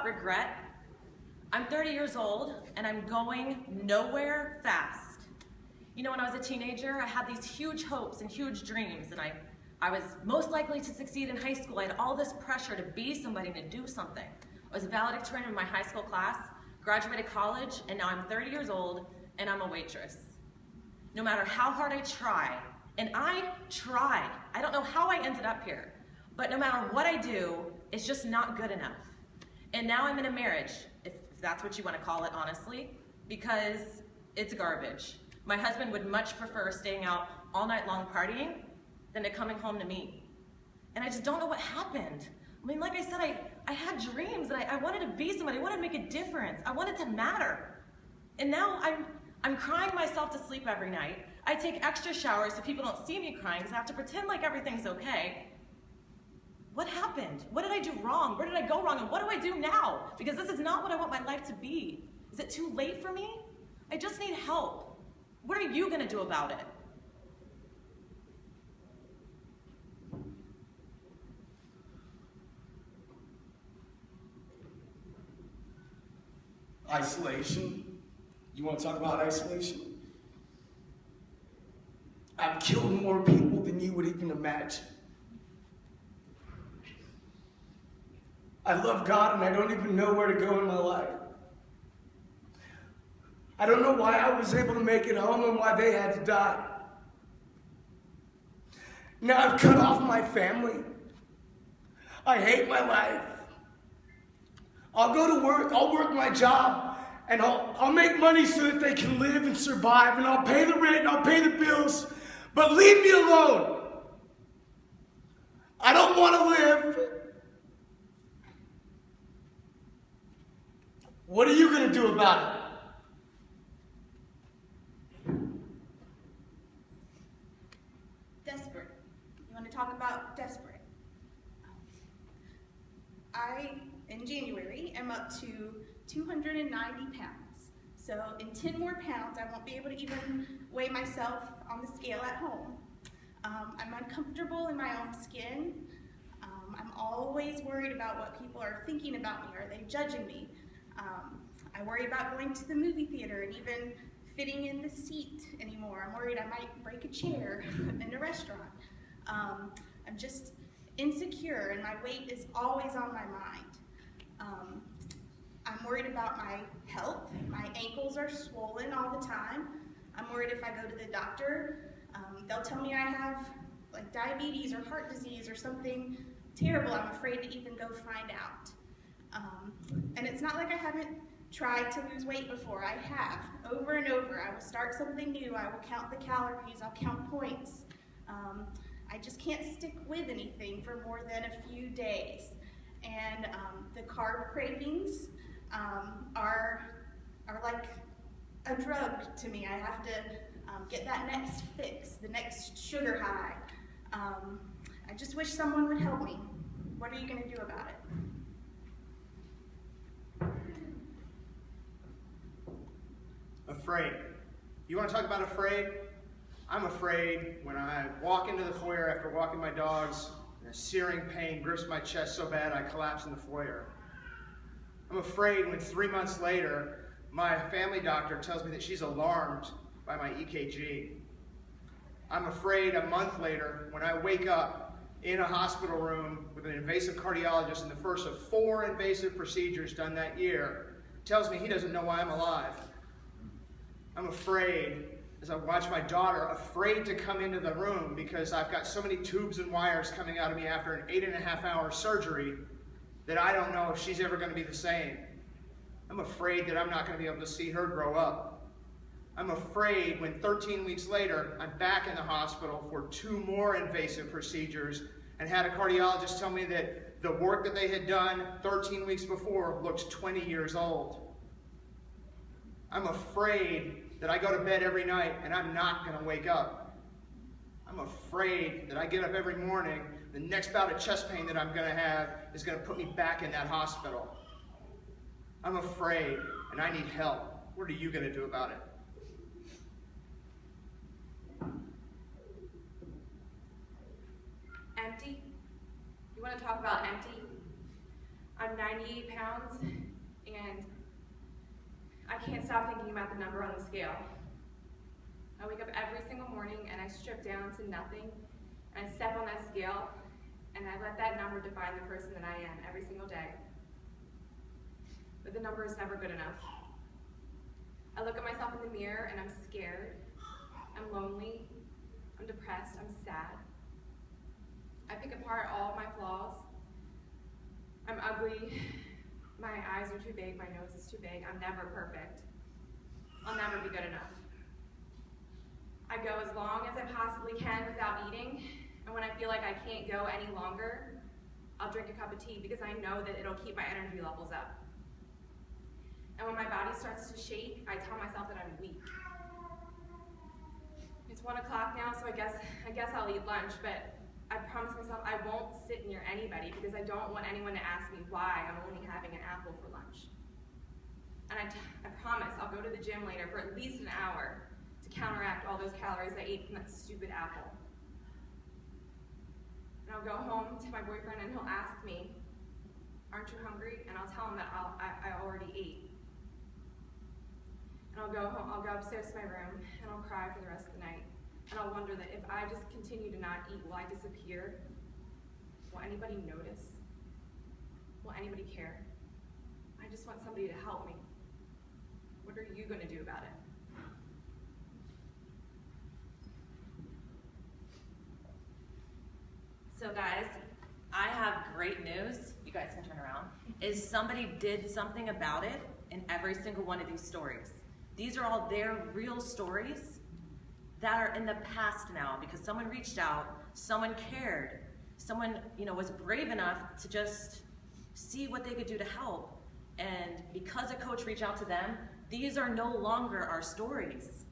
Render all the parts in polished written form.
regret? I'm 30 years old and I'm going nowhere fast. You know, when I was a teenager, I had these huge hopes and huge dreams, and I was most likely to succeed in high school. I had all this pressure to be somebody, to do something. I was a valedictorian in my high school class, graduated college, and now I'm 30 years old and I'm a waitress. No matter how hard I try, and I tried, I don't know how I ended up here, but no matter what I do, it's just not good enough. And now I'm in a marriage, if that's what you want to call it, honestly, because it's garbage. My husband would much prefer staying out all night long partying than to coming home to me. And I just don't know what happened. I mean, like I said, I had dreams, and I wanted to be somebody, I wanted to make a difference, I wanted to matter. And now I'm crying myself to sleep every night. I take extra showers so people don't see me crying because I have to pretend like everything's okay. What happened? What did I do wrong? Where did I go wrong? And what do I do now? Because this is not what I want my life to be. Is it too late for me? I just need help. What are you going to do about it? Isolation? You want to talk about isolation? I've killed more people than you would even imagine. I love God and I don't even know where to go in my life. I don't know why I was able to make it home and why they had to die. Now I've cut off my family. I hate my life. I'll go to work, I'll work my job, and I'll make money so that they can live and survive, and I'll pay the rent and I'll pay the bills, but leave me alone. I don't want to live. What are you going to do about it? Desperate. You want to talk about desperate? In January, am up to 290 pounds. So in 10 more pounds, I won't be able to even weigh myself on the scale at home. I'm uncomfortable in my own skin. I'm always worried about what people are thinking about me. Are they judging me? I worry about going to the movie theater and even fitting in the seat anymore. I'm worried I might break a chair in a restaurant. I'm just insecure and my weight is always on my mind. I'm worried about my health. My ankles are swollen all the time. I'm worried if I go to the doctor, they'll tell me I have like diabetes or heart disease or something terrible. I'm afraid to even go find out. And it's not like I haven't tried to lose weight before. I have, over and over. I will start something new. I will count the calories. I'll count points. I just can't stick with anything for more than a few days. And the carb cravings are like a drug to me. I have to get that next fix, the next sugar high. I just wish someone would help me. What are you going to do about it? Afraid. You want to talk about afraid? I'm afraid when I walk into the foyer after walking my dogs and a searing pain grips my chest so bad I collapse in the foyer. I'm afraid when 3 months later my family doctor tells me that she's alarmed by my EKG. I'm afraid a month later when I wake up in a hospital room with an invasive cardiologist in the first of 4 invasive procedures done that year, tells me he doesn't know why I'm alive. I'm afraid as I watch my daughter, afraid to come into the room because I've got so many tubes and wires coming out of me after an 8.5-hour surgery that I don't know if she's ever going to be the same. I'm afraid that I'm not going to be able to see her grow up. I'm afraid when 13 weeks later, I'm back in the hospital for 2 more invasive procedures and had a cardiologist tell me that the work that they had done 13 weeks before looked 20 years old. I'm afraid that I go to bed every night and I'm not going to wake up. I'm afraid that I get up every morning, the next bout of chest pain that I'm going to have is going to put me back in that hospital. I'm afraid and I need help. What are you going to do about it? Empty? You want to talk about empty? I'm 98 pounds can't stop thinking about the number on the scale. I wake up every single morning and I strip down to nothing, and I step on that scale, and I let that number define the person that I am every single day. But the number is never good enough. I look at myself in the mirror and I'm scared, I'm lonely, I'm depressed, I'm sad. I pick apart all my flaws. I'm ugly, my eyes are too big, my nose is too big, I'm never perfect. I'll never be good enough. I go as long as I possibly can without eating, and when I feel like I can't go any longer, I'll drink a cup of tea because I know that it'll keep my energy levels up. And when my body starts to shake, I tell myself that I'm weak. It's 1 o'clock now, so I guess I'll eat lunch, but I promise myself I won't sit near anybody because I don't want anyone to ask me why I'm only having an apple for lunch. And I promise I'll go to the gym later for at least an hour to counteract all those calories I ate from that stupid apple. And I'll go home to my boyfriend and he'll ask me, aren't you hungry? And I'll tell him that I already ate. And I'll go home, I'll go upstairs to my room and I'll cry for the rest of the night. And I'll wonder that if I just continue to not eat, will I disappear? Will anybody notice? Will anybody care? I just want somebody to help me. What are you going to do about it? So guys, I have great news. You guys can turn around. Is somebody did something about it in every single one of these stories. These are all their real stories that are in the past now because someone reached out, someone cared, someone was brave enough to just see what they could do to help. And because a coach reached out to them, these are no longer our stories.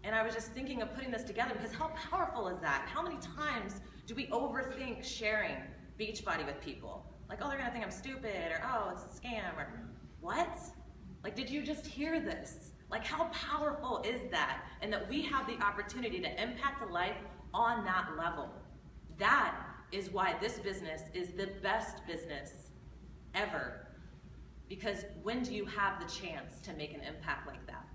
And I was just thinking of putting this together because how powerful is that? How many times do we overthink sharing Beachbody with people? Like, oh, they're gonna think I'm stupid, or oh, it's a scam, or what? Like, did you just hear this? Like, how powerful is that? And that we have the opportunity to impact a life on that level. That is why this business is the best business ever. Because when do you have the chance to make an impact like that?